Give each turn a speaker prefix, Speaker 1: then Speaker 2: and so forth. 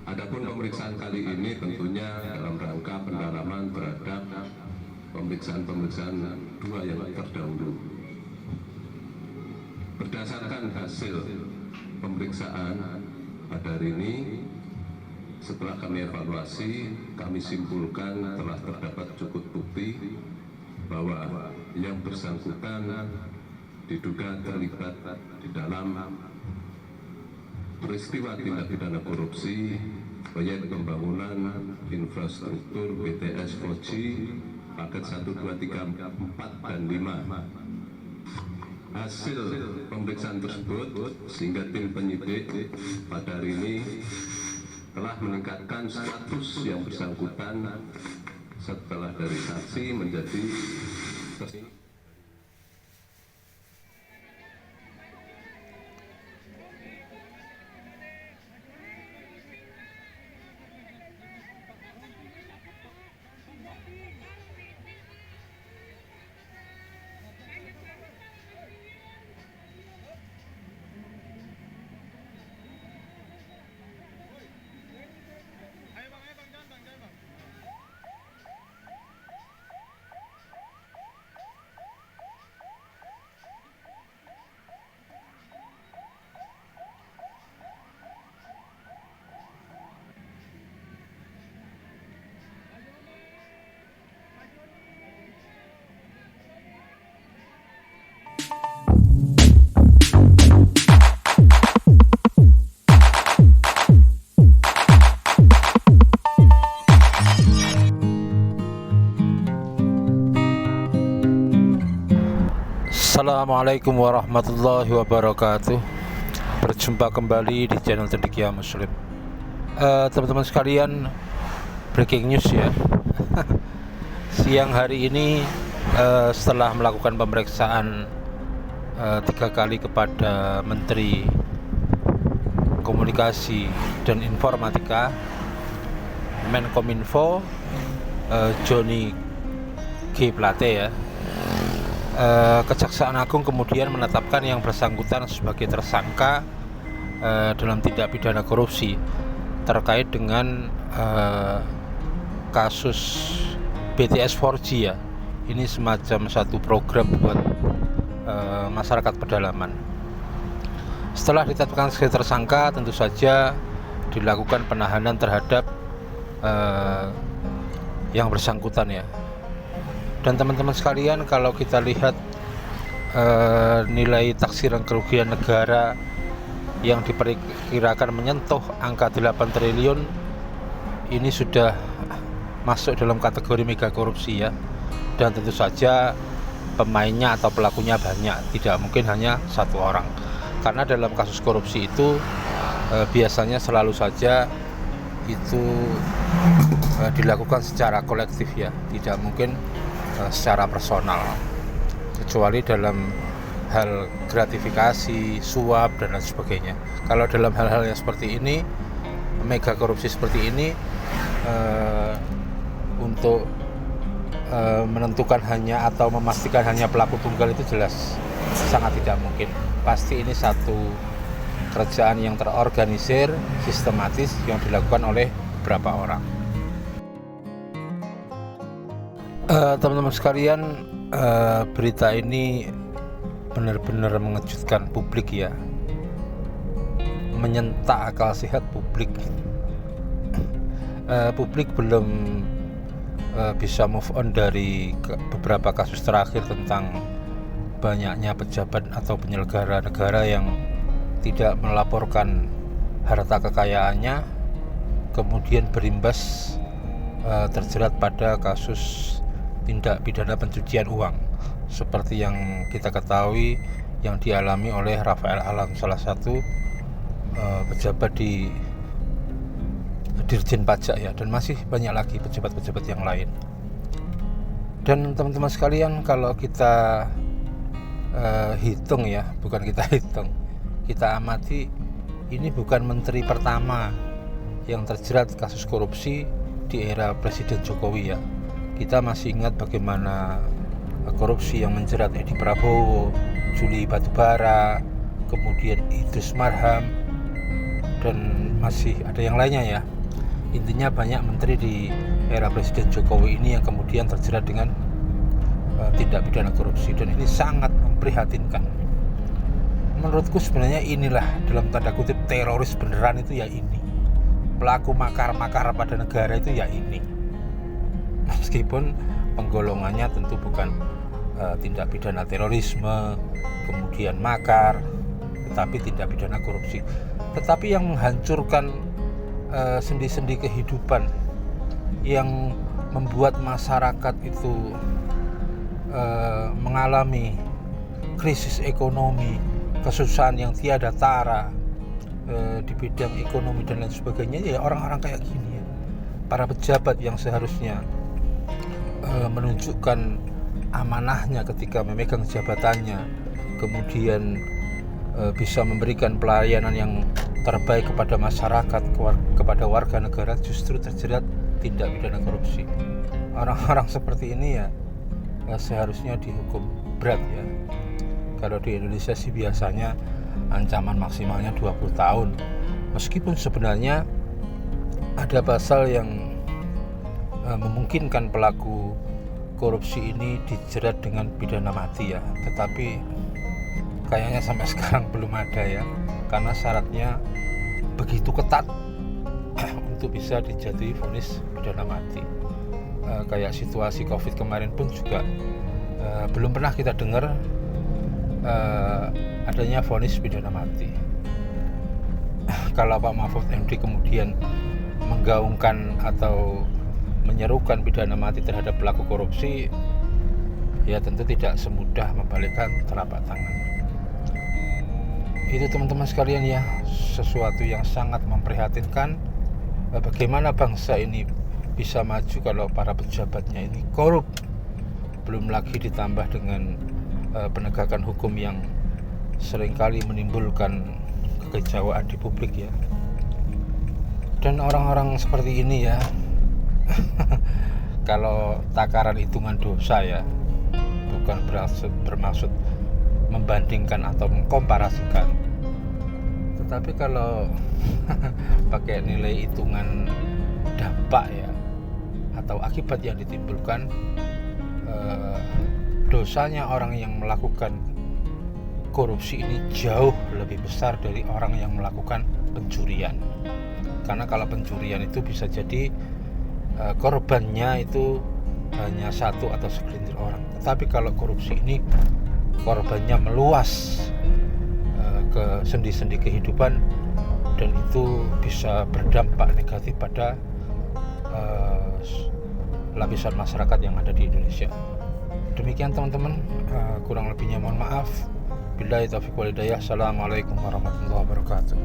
Speaker 1: Adapun pemeriksaan kali ini tentunya dalam rangka pendalaman terhadap pemeriksaan dua yang terdahulu. Berdasarkan hasil pemeriksaan pada hari ini, setelah kami evaluasi, kami simpulkan telah terdapat cukup bukti bahwa yang bersangkutan diduga terlibat di dalam peristiwa tindak pidana korupsi proyek pembangunan infrastruktur BTS 4G paket 1, 2, 3, 4, dan 5. Hasil pemeriksaan tersebut sehingga tim penyidik pada hari ini telah meningkatkan status yang bersangkutan setelah dari saksi menjadi tersangka.
Speaker 2: Assalamualaikum warahmatullahi wabarakatuh. Berjumpa kembali di channel Cendekia Muslim. Teman-teman sekalian, breaking news ya. Siang hari ini setelah melakukan pemeriksaan 3 kali kepada Menteri Komunikasi dan Informatika Menkominfo Johnny G. Plate ya, Kejaksaan Agung kemudian menetapkan yang bersangkutan sebagai tersangka dalam tindak pidana korupsi terkait dengan kasus BTS 4G ya. Ini semacam satu program buat masyarakat pedalaman. Setelah ditetapkan sebagai tersangka, tentu saja dilakukan penahanan terhadap yang bersangkutan ya. Dan teman-teman sekalian, kalau kita lihat nilai taksiran kerugian negara yang diperkirakan menyentuh angka 8 triliun, ini sudah masuk dalam kategori mega korupsi ya. Dan tentu saja pemainnya atau pelakunya banyak, tidak mungkin hanya satu orang. Karena dalam kasus korupsi itu biasanya selalu saja itu dilakukan secara kolektif ya, tidak mungkin secara personal, kecuali dalam hal gratifikasi, suap dan lain sebagainya. Kalau dalam hal-hal yang seperti ini, mega korupsi seperti ini, untuk menentukan hanya atau memastikan hanya pelaku tunggal itu jelas sangat tidak mungkin. Pasti ini satu kerjaan yang terorganisir, sistematis yang dilakukan oleh beberapa orang. Teman-teman sekalian, berita ini benar-benar mengejutkan publik ya, menyentak akal sehat publik. Publik belum bisa move on dari beberapa kasus terakhir tentang banyaknya pejabat atau penyelenggara negara yang tidak melaporkan harta kekayaannya, kemudian berimbas terjerat pada kasus tindak pidana pencucian uang seperti yang kita ketahui yang dialami oleh Rafael Alun, salah satu pejabat di Dirjen Pajak ya, dan masih banyak lagi pejabat-pejabat yang lain. Dan teman-teman sekalian, kalau kita hitung ya, bukan kita hitung, kita amati, ini bukan menteri pertama yang terjerat kasus korupsi di era Presiden Jokowi ya. Kita masih ingat bagaimana korupsi yang menjerat Edi Prabowo, Juli Batubara, kemudian Idrus Marham, dan masih ada yang lainnya ya. Intinya banyak menteri di era Presiden Jokowi ini yang kemudian terjerat dengan tindak pidana korupsi, dan ini sangat memprihatinkan. Menurutku sebenarnya inilah dalam tanda kutip teroris beneran itu ya ini. Pelaku makar-makar pada negara itu ya ini. Meskipun penggolongannya tentu bukan tindak pidana terorisme, kemudian makar, tetapi tindak pidana korupsi. Tetapi yang menghancurkan sendi-sendi kehidupan, yang membuat masyarakat itu mengalami krisis ekonomi, kesusahan yang tiada tara di bidang ekonomi dan lain sebagainya, ya orang-orang kayak gini ya. Para pejabat yang seharusnya menunjukkan amanahnya ketika memegang jabatannya, kemudian bisa memberikan pelayanan yang terbaik kepada masyarakat, kepada warga negara, justru terjerat tindak pidana korupsi. Orang-orang seperti ini ya seharusnya dihukum berat ya. Kalau di Indonesia sih biasanya ancaman maksimalnya 20 tahun. Meskipun sebenarnya ada pasal yang memungkinkan pelaku korupsi ini dijerat dengan pidana mati ya. Tetapi kayaknya sampai sekarang belum ada ya. Karena syaratnya begitu ketat untuk bisa dijatuhi vonis pidana mati. Kayak situasi COVID kemarin pun juga belum pernah kita dengar adanya vonis pidana mati. Kalau Pak Mahfud MD kemudian menggaungkan atau menyerukan pidana mati terhadap pelaku korupsi, ya tentu tidak semudah membalikkan telapak tangan. Itu teman-teman sekalian ya, sesuatu yang sangat memprihatinkan. Bagaimana bangsa ini bisa maju kalau para pejabatnya ini korup, belum lagi ditambah dengan penegakan hukum yang seringkali menimbulkan kekecewaan di publik ya. Dan orang-orang seperti ini ya kalau takaran hitungan dosa ya, bukan bermaksud membandingkan atau mengkomparasikan, tetapi kalau pakai nilai hitungan dampak ya atau akibat yang ditimbulkan, dosanya orang yang melakukan korupsi ini jauh lebih besar dari orang yang melakukan pencurian. Karena kalau pencurian itu bisa jadi korbannya itu hanya satu atau segelintir orang, tetapi kalau korupsi ini korbannya meluas ke sendi-sendi kehidupan, dan itu bisa berdampak negatif pada lapisan masyarakat yang ada di Indonesia. Demikian teman-teman, kurang lebihnya mohon maaf. Billahi taufiq wal hidayah. Assalamualaikum warahmatullahi wabarakatuh.